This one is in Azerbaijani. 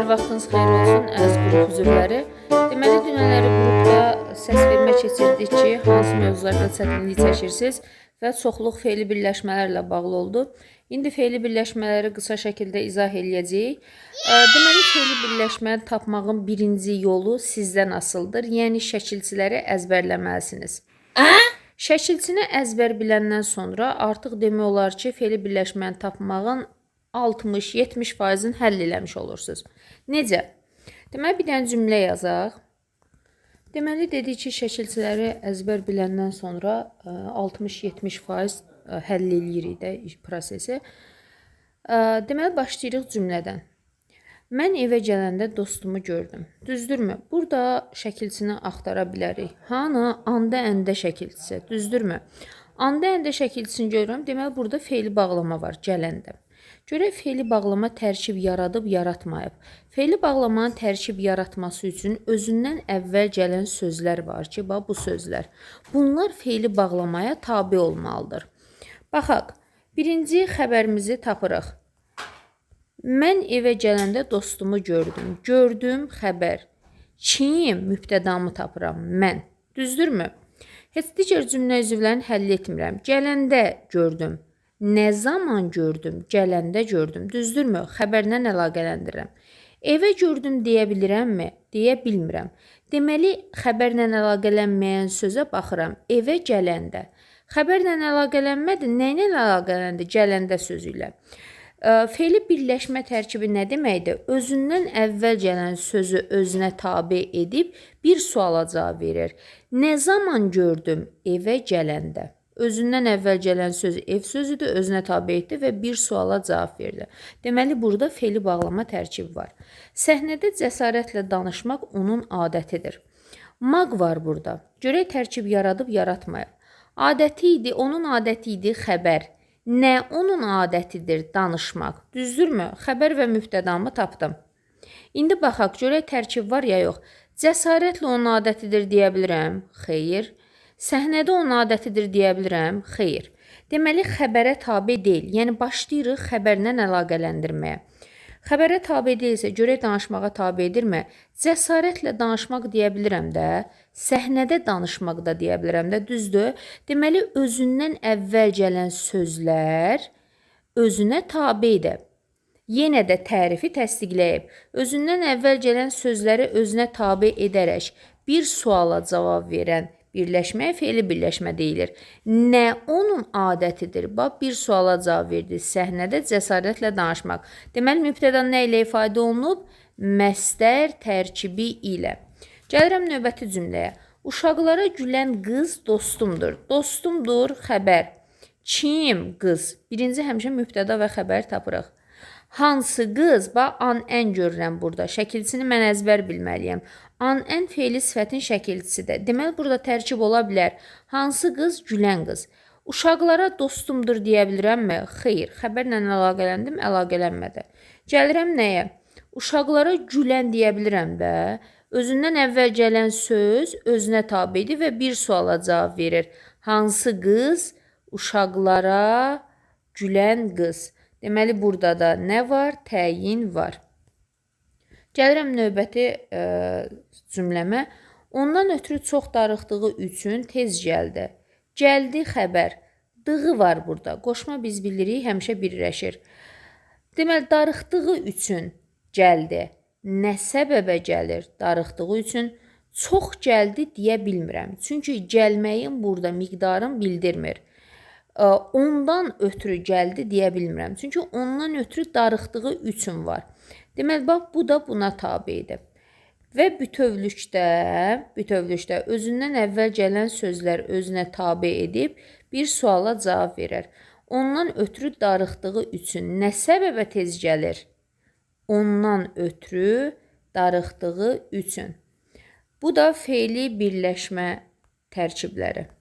vaxtınız xeyir olsun, əziz qrup üzvləri. Deməli, dünənləri qrupda səs vermə keçirdik ki, hansı mövzularda çətinlik çəkirsiniz və çoxluq fe'li birləşmələrlə bağlı oldu. İndi fe'li birləşmələri qısa şəkildə izah eləyəcəyik. Deməli, fe'li birləşməni tapmağın birinci yolu sizdən asılıdır. Yəni, şəkilçiləri əzbərləməlisiniz. Şəkilçini əzbər biləndən sonra artıq demək olar ki, fe'li birləşməni tapmağın 60-70%-ni həll eləmiş olursunuz. Necə? Deməli, bir dənə cümlə yazaq. Deməli, dedik ki, şəkilçiləri əzbər biləndən sonra 60-70% həll eləyirik də prosesi. Deməli, başlayırıq cümlədən. Mən evə gələndə dostumu gördüm. Düzdürmü? Burada şəkilçini axtara bilərik. Hanı? Anda əndə şəkilçisi. Düzdürmü? Anda əndə şəkilçisini görürəm. Deməli, burada fe'li bağlama var, gələndə. Görək fe'li bağlama tərkib yaradıb, yaratmayıb. Fe'li bağlamanın tərkib yaratması üçün özündən əvvəl gələn sözlər var ki, bax bu sözlər. Bunlar fe'li bağlamaya tabi olmalıdır. Baxaq, birinci xəbərimizi tapırıq. Mən evə gələndə dostumu gördüm. Gördüm, xəbər. Kim? Mübtədamı tapıram, mən. Düzdürmü? Heç digər cümlə üzvlərini həll etmirəm. Gələndə gördüm. Nə zaman gördüm? Gələndə gördüm. Düzdürmü? Xəbərlə əlaqələndirirəm. Evə gördüm deyə bilirəmmi? Deyə bilmirəm. Deməli, xəbərlə əlaqələnməyən sözə baxıram. Evə gələndə. Xəbərlə əlaqələnmədi. Nə ilə əlaqələndi? Gələndə sözü ilə. Fe'li birləşmə tərkibi nə deməkdir? Özündən əvvəl gələn sözü özünə tabi edib bir suala cavab verir. Nə zaman gördüm? Evə gələndə. Özündən əvvəl gələn söz ev sözüdür, özünə tabi etdi və bir suala cavab verdi. Deməli, burada fe'li bağlama tərkibi var. Səhnədə cəsarətlə danışmaq onun adətidir. Maq var burada. Görək tərkib yaradıb, yaratmayıb. Adəti idi, onun adəti idi xəbər. Nə onun adətidir danışmaq? Düzdürmü? Xəbər və mübtədamı tapdım. İndi baxaq, görək tərkib var ya yox. Cəsarətlə onun adətidir deyə bilirəm? Xeyr. Səhnədə onun adətidir deyə bilirəm? Xeyr. Deməli, xəbərə tabi deyil. Yəni, başlayırıq xəbərlə əlaqələndirməyə. Xəbərə tabi deyilsə, görək danışmağa tabi edirmi? Cəsarətlə danışmaq deyə bilirəm də, səhnədə danışmaq da deyə bilirəm də, düzdür? Deməli, özündən əvvəl gələn sözlər özünə tabidir. Yenə də tərifi təsdiqləyib. Özündən əvvəl gələn sözləri özünə tabi edərək bir suala cavab verən birləşməyə fe'li birləşmə deyilir. Nə onun adətidir? Bax, bir suala cavab verdi. Səhnədə cəsarətlə danışmaq. Deməli, mübtəda nə ilə ifadə olunub? Məstər tərkibi ilə. Gəlirəm növbəti cümləyə. Uşaqlara gülən qız dostumdur. Dostumdur, xəbər. Kim? Qız. Birinci həmişə mübtəda və xəbər tapırıq. Hansı qız? Bax, an-ən görürəm burada. Şəkilçisini mən əzbər bilməliyəm. An-ən fe'li sifətin şəkilçisidir. Deməli, burada tərkib ola bilər. Hansı qız? Gülən qız. Uşaqlara dostumdur deyə bilirəmmi? Xeyr. Xəbərlə əlaqələndim, əlaqələnmədi. Gəlirəm nəyə? Uşaqlara gülən deyə bilirəm də. Özündən əvvəl gələn söz özünə tabidir və bir suala cavab verir. Hansı qız? Uşaqlara gülən qız. Deməli, burada da nə var? Təyin var. Gəlirəm növbəti cümləmə. Ondan ötürü çox darıxdığı üçün tez gəldi. Gəldi xəbər. Dığı var burada. Qoşma biz bilirik, həmişə birləşir. Deməli, darıxdığı üçün gəldi. Nə səbəbə gəlir? Darıxdığı üçün çox gəldi deyə bilmirəm. Çünki gəlməyin burada miqdarını bildirmir. Ondan ötürü gəldi deyə bilmirəm. Çünki ondan ötürü darıxdığı üçün var. Deməli, bax, bu da buna tabidir. Və bütövlükdə özündən əvvəl gələn sözlər özünə tabi edib bir suala cavab verir. Ondan ötürü darıxdığı üçün nə səbəbə tez gəlir? Ondan ötürü darıxdığı üçün. Bu da fe'li birləşmə tərkibləri.